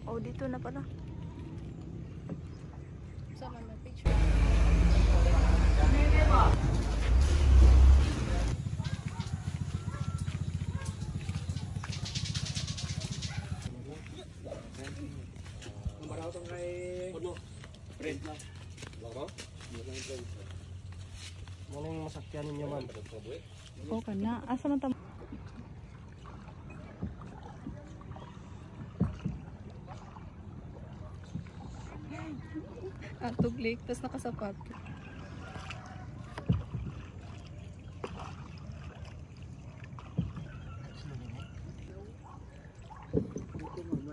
Oh, dito na pala. Sama na picture. Muna yung masakyan ninyo man. Oo ka na. Asa man tama? Tuglik, tapos nakasapat.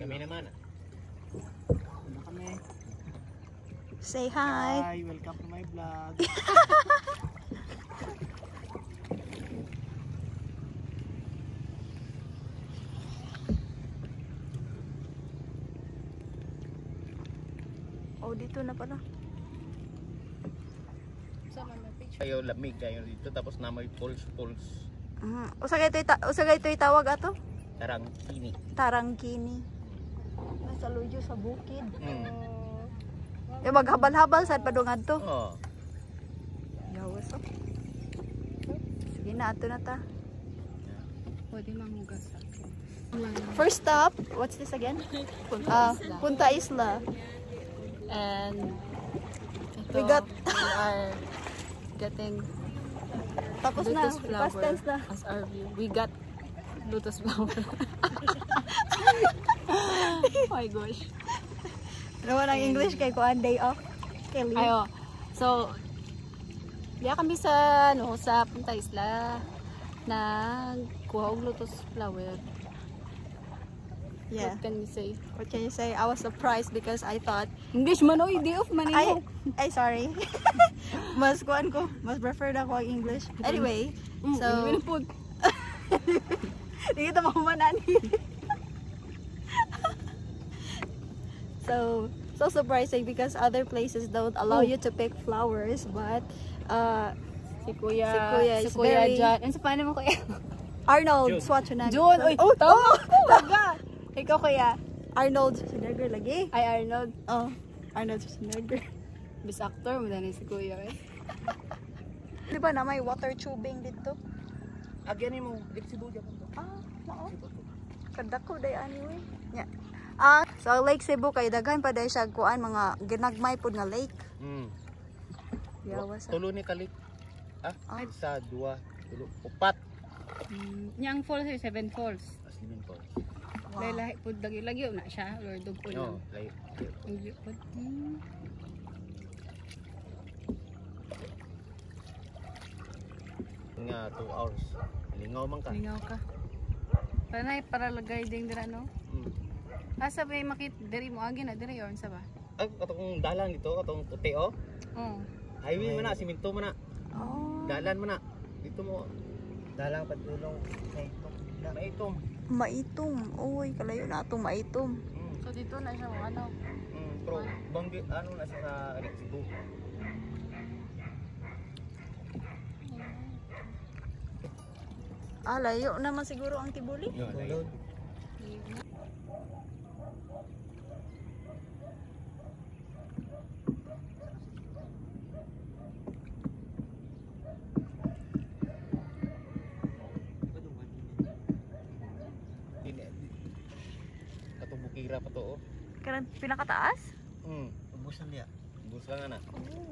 Kami naman. Ano kami? Say hi. Hi, welcome to my vlog. Oh, dito na pala. Sama na picture. Ayaw lamig kayo dito tapos na may pulse. Usagay ito'y tawag ato? Tarangkini. Tarangkini. Nasa luyo sa bukid. Mm. Yung maghabal-habal saan pa dungad to? Oh. Yawas oh. Sige na, ato na ta. Pwede manghugas ako. First stop, what's this again? Punta Isla. And We got- we are getting Tapos na, lotus flower past tense na. as our view. We got lotus flower. Oh my gosh. Naman ang English kay kuan day off. Kelly. Ayo. So, biya kami sa sa Punta Isla na kuha og lotus flower. Yeah. What can we say? What can you say? I was surprised because I thought English man oy, day off man ay imo. sorry. Mas kuan ko, mas prefer na ko ang English. Anyway, so di kita mahumanani. So surprising because other places don't allow you to pick flowers, but Si Kuya, Si Kuya is very- Jan. Ano sa paano mo Kuya? Arnold June. Schwarzenegger. June, oy, oh, tama. Taga. Ikaw kaya Arnold Schwarzenegger lagi. Ay Arnold, Oh, Arnold Schwarzenegger. best actor mo dani si Kuya eh. Di ba na may water tubing dito? Agyan mo, dito si Buja po. Mao. Kadako day anyway. Yeah. So Lake Cebu kay daghan pa day siya kuan mga ginagmay pud nga lake. Mm. Yawas. Tulo ni kalik. Ay sa dua, tulo, upat. Yang falls ay 7 falls. Aslimin po. Lahi pud lagi na siya, Lord of all. No, layo. Ang view pud. Nga 2 hours. Lingaw man ka. Lingaw ka. Para lagay ding dira no. Mm. Asa ba makit diri mo agi na diri or sa ba? Ay, katong dalan dito, katong puti oh. Oh. Highway man na, siminto man na. Oh, Dalan man na. Dito mo. Dalang padulong. Maitom. maitom. Oy, kalayo na atong maitom. Mm. So dito na siya ano. Pero banggi ano na siya sa Cebu. Layo naman siguro ang Tibuli. Yun, layo. Katong bukira pa to oh. Kanang pinakataas? Ubusan niya. Ubus lang na. Oh.